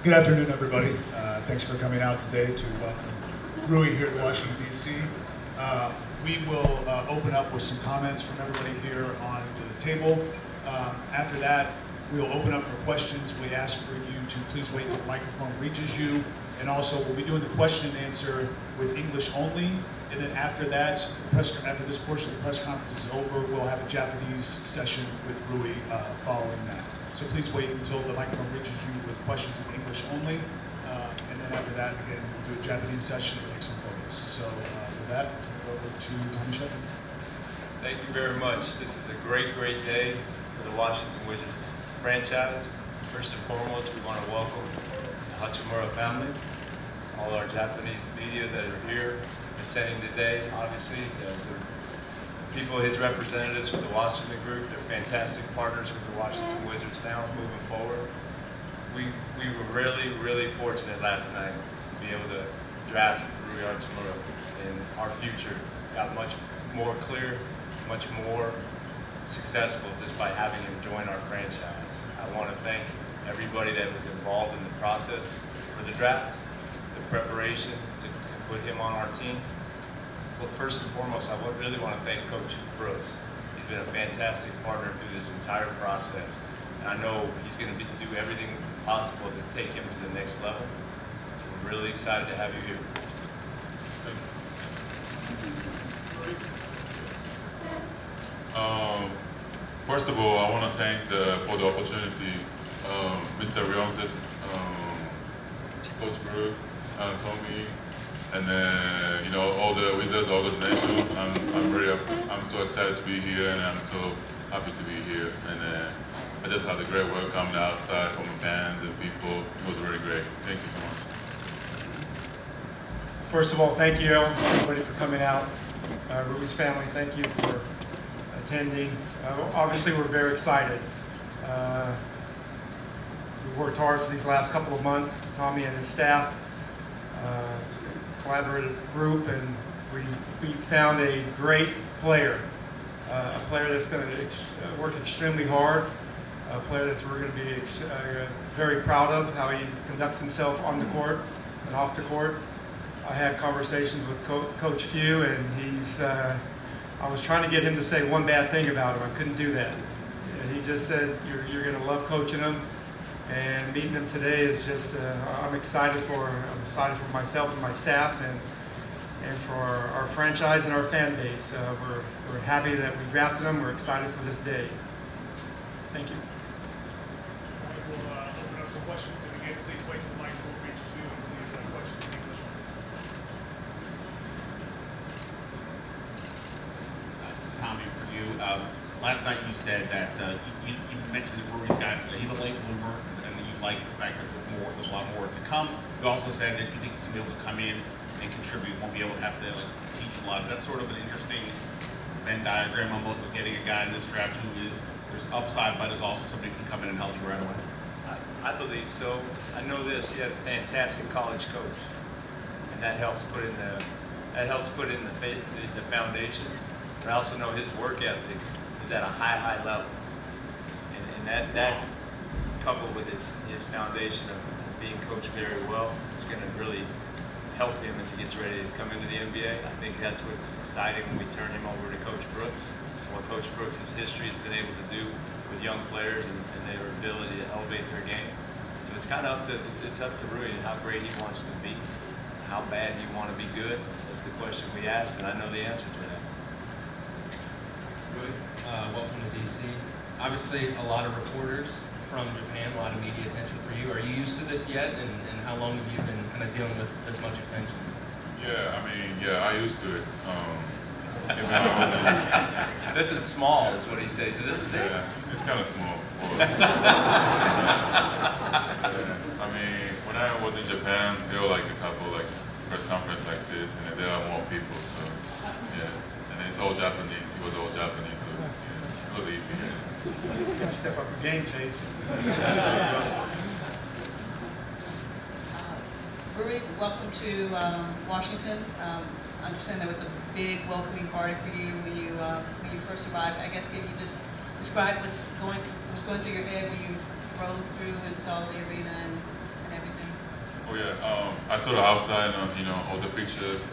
Good afternoon, everybody. Thanks for coming out today to welcome Rui here to Washington, D.C. We will open up with some comments from everybody here on the table. After that, we will open up for questions. We ask for you to please wait until the microphone reaches you. And also, we'll be doing the question and answer with English only. And then after that, after this portion of the press conference is over, we'll have a Japanese session with Rui following that. So please wait until the microphone reaches you with questions in English only. And then after that, again, we'll do a Japanese session and take some photos. So with that, I'll go over to Tommy Shepard. Thank you very much. This is a great day for the Washington Wizards franchise. First and foremost, we want to welcome the Hachimura family, all our Japanese media that are here attending today. Obviously, the people, his representatives with the Washington Group, they're fantastic partners with the Washington Wizards now moving forward. We were really fortunate last night to be able to draft Rui Hachimura, and our future got much more clear, much more successful just by having him join our franchise. I want to thank everybody that was involved in the process for the draft, the preparation to put him on our team. Well, first and foremost, I really want to thank Coach Brooks. He's been a fantastic partner through this entire process. And I know he's going to do everything possible to take him to the next level. We're really excited to have you here. First of all, I want to thank for the opportunity, Mr. Rionces, Coach Brooks, Tommy, and then all the Wizards organization. I'm so excited to be here, and I'm so happy to be here. And I just had a great welcome outside from the fans and people. It was really great. Thank you so much. First of all, thank you everybody for coming out. Rui's family, thank you for attending. Obviously, we're very excited. We worked hard for these last couple of months, Tommy and his staff, collaborative group, and we found a great player, a player that's going to work extremely hard, a player that we're going to be very proud of how he conducts himself on the court and off the court. I had conversations with Coach Few, and I was trying to get him to say one bad thing about him. I couldn't do that. And he just said, you're going to love coaching him. And meeting him today is just, I'm excited for myself and my staff and for our franchise and our fan base. We're happy that we drafted him. We're excited for this day. Thank you. We'll open up for questions. And again, please wait till the microphone reaches you and please have questions in English. Tommy, for you, last night you said that you mentioned that he's a late bloomer, and you like the fact that there's a lot more to come. You also said that you think he's going to be able to come in and contribute, won't be able to have to teach a lot. That's sort of an interesting Venn diagram almost of getting a guy in this draft who there's upside, but is also somebody who can come in and help you right away. I believe so. I know this. He had a fantastic college coach, and that helps put in the foundation. But I also know his work ethic is at a high level, and that coupled with his foundation of being coached very well, is going to really help him as he gets ready to come into the NBA. I think that's what's exciting when we turn him over to Coach Brooks. What Coach Brooks' history has been able to do with young players and their ability to elevate their game. So it's kind of up to Rui and how great he wants to be, how bad you want to be good. That's the question we asked, and I know the answer to that. Rui, welcome to DC. Obviously, a lot of reporters from Japan, a lot of media attention for you. Are you used to this yet, and how long have you been kind of dealing with this much attention? Yeah, I used to it. This is small, is what he says. So this is it. Yeah, it's kind of small. When I was in Japan, there were a couple press conference like this, and there are more people. So yeah, and it's all Japanese. It was all Japanese, so yeah, it was easy. You gotta step up your game, Chase. Rui, welcome to Washington. I understand there was a big welcoming party for you when you first arrived. I guess can you just describe what was going through your head when you rode through and saw the arena and everything? Oh yeah, I saw the outside, all the pictures,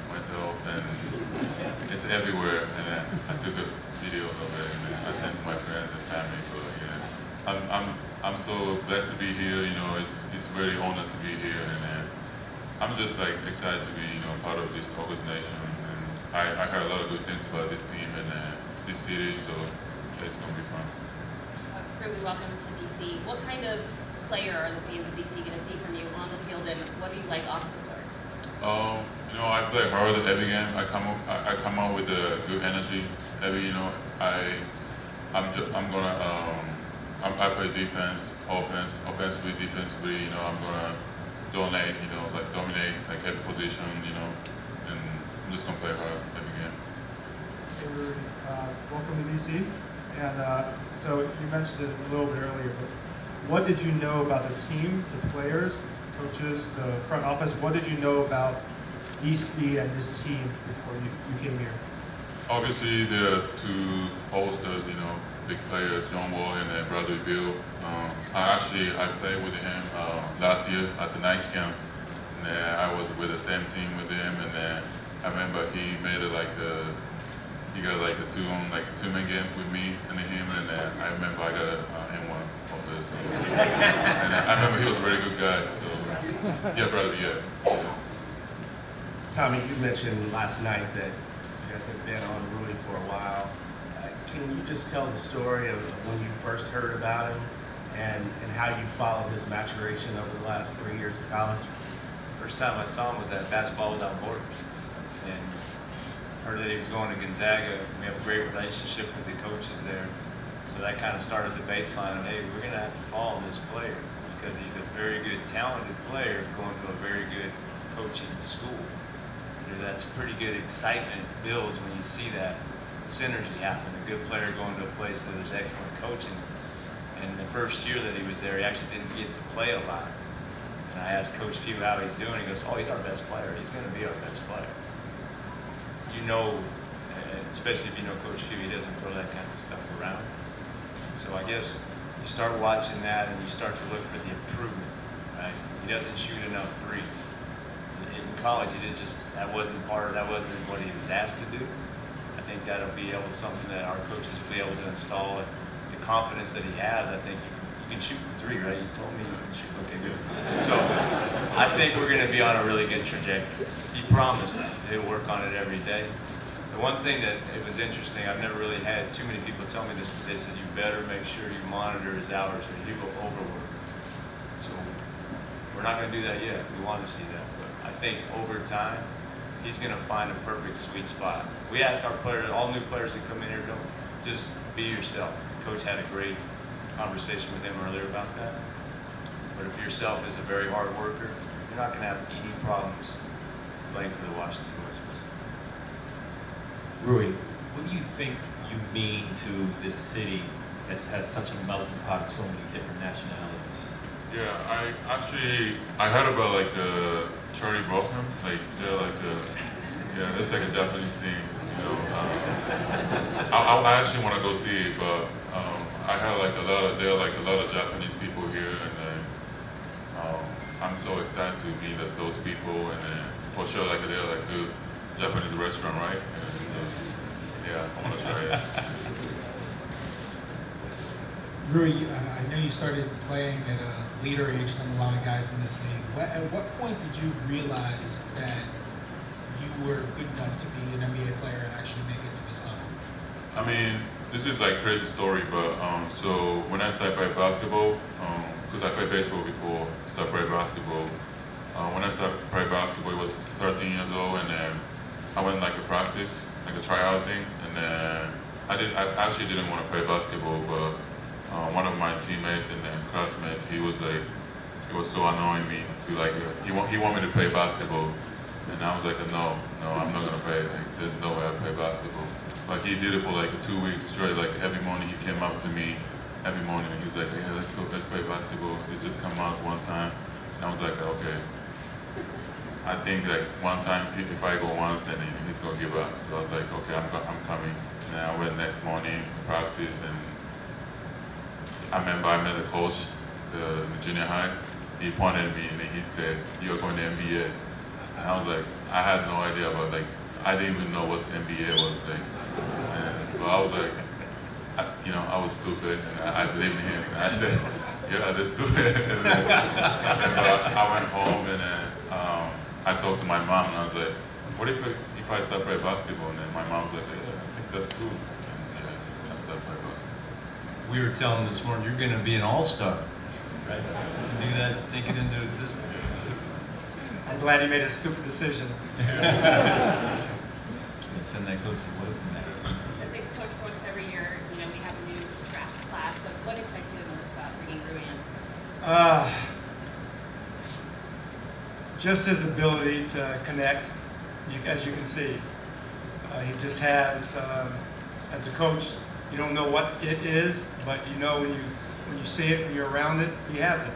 myself, and it's everywhere. And then I took a video of it, and then I sent to my friends and family. But yeah, I'm so blessed to be here. It's really honored to be here, and then I'm just like excited to be part of this organization. And I heard a lot of good things about this team and this city, so yeah, it's gonna be fun. Rui, welcome to DC. What kind of player are the fans of DC going to see from you on the field, and what do you like off the court? I play hard every game. I come out with a good energy. I play defense, offensively, defensively. I'm gonna dominate like every position. And I'm just gonna play hard every game. Hey, Rui, welcome to DC. And so you mentioned it a little bit earlier, but what did you know about the team, the players, coaches, the front office? What did you know about DC and this team before you came here? Obviously, there are two posters, big players, John Wall and Bradley Beal. I played with him last year at the Nike camp. And I was with the same team with him, and then I remember he made it he got like a two-man games with me and him, and then I remember I got a M1 office. And I remember he was a very good guy. So yeah, Bradley, yeah. Tommy, you mentioned last night that you guys have been on Rui for a while. Can you just tell the story of when you first heard about him and how you followed his maturation over the last 3 years of college? First time I saw him was at Basketball Without Borders, and heard that he was going to Gonzaga. We have a great relationship with the coaches there, so that kind of started the baseline of, hey, we're going to have to follow this player because he's a very good, talented player going to a very good coaching school. That's pretty good excitement builds when you see that synergy happen. A good player going to a place where there's excellent coaching. And the first year that he was there, he actually didn't get to play a lot. And I asked Coach Few how he's doing. He goes, oh, he's our best player. He's going to be our best player. Especially if you know Coach Few, he doesn't throw that kind of stuff around. So I guess you start watching that and you start to look for the improvement, right? He doesn't shoot enough threes. In college, that wasn't what he was asked to do. I think that'll be something that our coaches will be able to install. The confidence that he has, I think you can shoot from three, right? You told me you can shoot. Okay, good. So I think we're going to be on a really good trajectory. He promised he'll work on it every day. The one thing that it was interesting, I've never really had too many people tell me this, but they said you better make sure you monitor his hours or he will overwork. So we're not going to do that yet. We want to see that. I think over time, he's going to find a perfect sweet spot. We ask our players, all new players that come in here, don't just be yourself. Coach had a great conversation with him earlier about that. But if yourself is a very hard worker, you're not going to have any problems playing for the Washington Wizards. Rui, what do you think you mean to this city that has such a melting pot of so many different nationalities? Yeah, I heard about cherry blossom, it's like a Japanese thing, I actually want to go see it, but I heard there are a lot of Japanese people here, and then I'm so excited to meet those people, and then for sure they're good Japanese restaurant, right? And so, yeah, I want to try it. Rui, I know you started playing at a later age than a lot of guys in this league. At what point did you realize that you were good enough to be an NBA player and actually make it to this level? I mean, this is crazy story, but so when I started playing basketball, because I played baseball before I started playing basketball. When I started playing basketball, I was 13 years old, and then I went a practice, a tryout thing, and then I actually didn't want to play basketball, but one of my teammates and then classmates, he was so annoying me to he wanted me to play basketball, and I was like, no, I'm not gonna play. There's no way I play basketball. He did it for 2 weeks straight. Every morning he came up to me, every morning, and he's like, hey, let's play basketball. It just come out one time, and I was like, okay. I think one time if I go once, then he's gonna give up. So I was like, okay, I'm coming. And I went next morning to practice, and I remember I met a coach, the junior high, he pointed at me and then he said, "You're going to NBA." And I was like, I had no idea about like, I didn't even know what NBA was like. And but I was like, I was stupid and I believed in him. And I said, "Yeah, let's do it." And then I went home and then I talked to my mom and I was like, "What if I start playing basketball?" And then my mom was like, "Yeah, I think that's cool." And yeah, I started playing basketball. We were telling this morning, you're going to be an all-star, right? Do that, think it into existence. I'm glad he made a stupid decision. And send that coach to work. I say Coach Brooks every year, we have a new draft class, but what excites you the most about bringing Rui in? Just his ability to connect, as you can see. He just has, as a coach, you don't know what it is, but you know when you see it, when you're around it, he has it.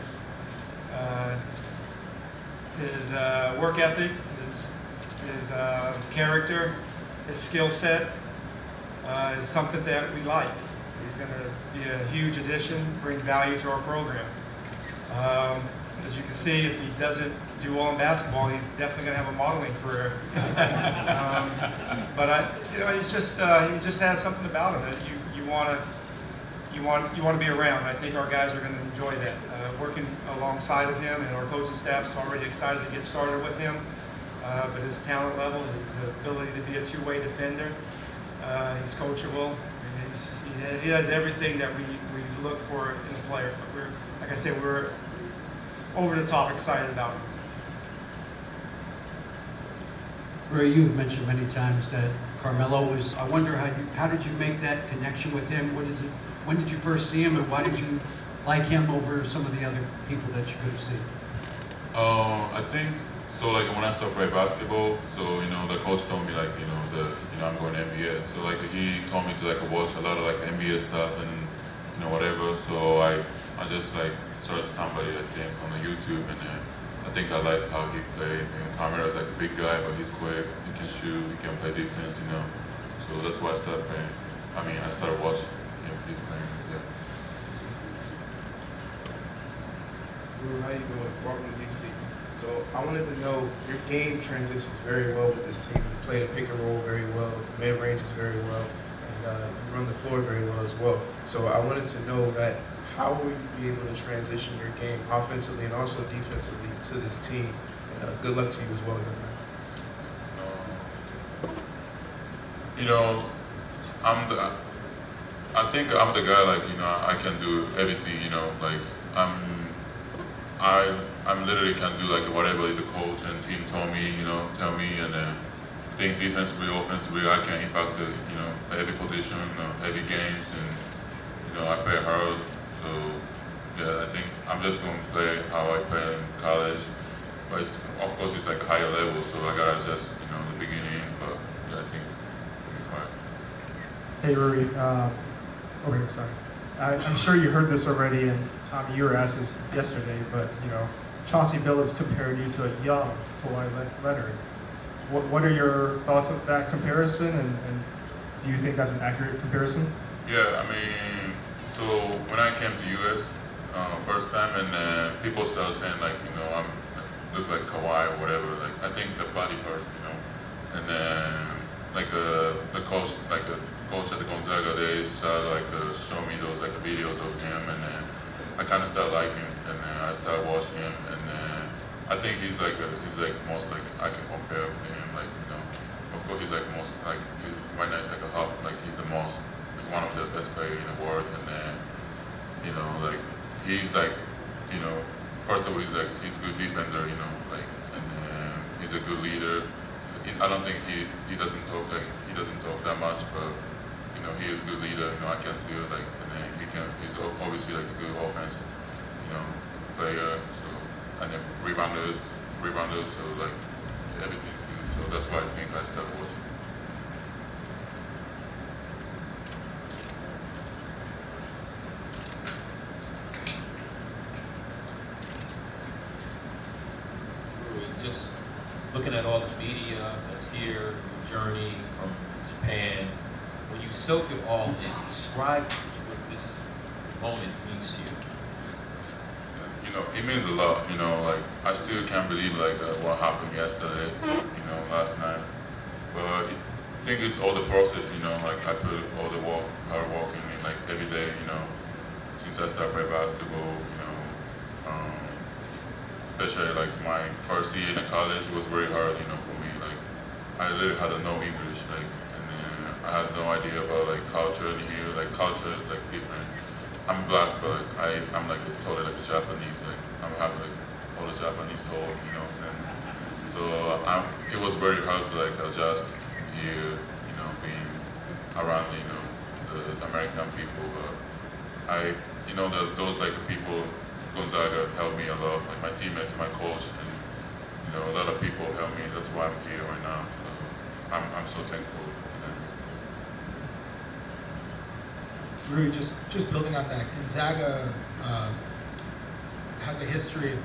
His work ethic, his character, his skill set is something that we like. He's going to be a huge addition, bring value to our program. As you can see, if he doesn't do well in basketball, he's definitely going to have a modeling career. But he just has something about him that you want to be around. I think our guys are going to enjoy that. Working alongside of him, and our coaching staff is already excited to get started with him. But his talent level, his ability to be a two-way defender, he's coachable. And he has everything that we look for in a player. But like I said, we're over the top excited about him. Ray, you've mentioned many times that Carmelo was. I wonder how did you make that connection with him? What is it? When did you first see him, and why did you like him over some of the other people that you could have seen? I think so. Like when I started playing basketball, so the coach told me like I'm going to NBA. So like he told me to like watch a lot of like NBA stuff and whatever. So I just like searched somebody I think on the YouTube and then I think I like how he played. Carmelo's like a big guy, but he's quick. He can shoot. He can play defense. So that's why I started playing. I started watching his playing. Yeah. Rui, how you doing? Welcome to DC. So I wanted to know, your game transitions very well with this team. You play the pick and roll very well, mid-range is very well, and you run the floor very well as well. So I wanted to know that how will you be able to transition your game offensively and also defensively to this team? And good luck to you as well, young man. I think I'm the guy like I can do everything. Like I'm literally can do like whatever the coach and team tell me, and then I think defensively, offensively, I can impact every position, every games, and I play hard. So yeah, I think I'm just gonna play how I play in college, but of course it's like a higher level, so I gotta adjust, the beginning. But yeah, I think it'll be fine. Hey Rui, sorry. I'm sure you heard this already, and Tommy, you were asked this yesterday, but Chauncey Billups compared you to a young Kawhi Leonard. What are your thoughts of that comparison, and do you think that's an accurate comparison? Yeah, so when I came to US first time, and people started saying like, I'm look like Kawhi or whatever. Like I think the body hurts, and then like the coach at the Gonzaga, they started show me those videos of him, and then I kind of started liking him, and then I started watching him, and then I think he's most I can compare to him, of course he's most he's right now he's a hub, he's the most one of the best players in the world, and then he's first of all he's a good defender, and then he's a good leader. I don't think he doesn't talk that much, but he is a good leader. I can see it, and then he's obviously a good offense, player. So and then rebounders. So everything's good. So that's why I think I started watching. Just looking at all the media that's here, your journey from Japan, when you soak it all in, describe what this moment means to you. it means a lot. Like I still can't believe like what happened yesterday. Last night. But I think it's all the process. Like I put all the hard work in it, like every day. Since I started playing basketball. Um, Especially like my first year in college was very hard. For me. Like I literally had no English. Like and then I had no idea about like culture in here. Like culture is like different. I'm black, but like I'm like totally like a Japanese. Like I'm have like all the Japanese soul, and so it was very hard to like adjust here, being around the American people. But those like people, Gonzaga helped me a lot. Like my teammates, my coach, and a lot of people helped me. That's why I'm here right now. So I'm so thankful. Rui, just building on that, Gonzaga has a history.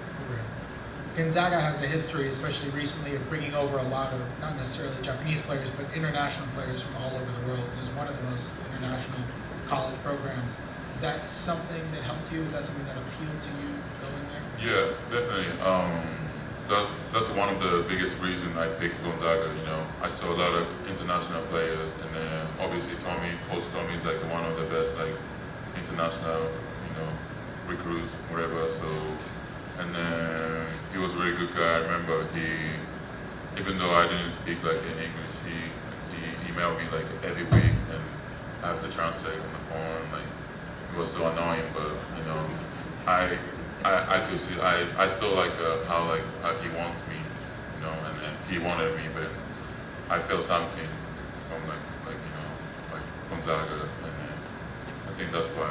Gonzaga has a history, especially recently, of bringing over a lot of not necessarily Japanese players, but international players from all over the world. It was one of the most international college programs. Is that something that helped you? Is that something that appealed to you going there? Yeah, definitely. That's one of the biggest reasons I picked Gonzaga. I saw a lot of international players, and then obviously Coach Tommy is like one of the best like international, recruits, whatever. So, and then he was a very good guy. I remember even though I didn't speak like in English, he emailed me like every week, and I have to translate on the phone. Like it was so annoying, but I could see I still like how he wants me, and he wanted me, but I felt something from like Gonzaga, and I think that's why.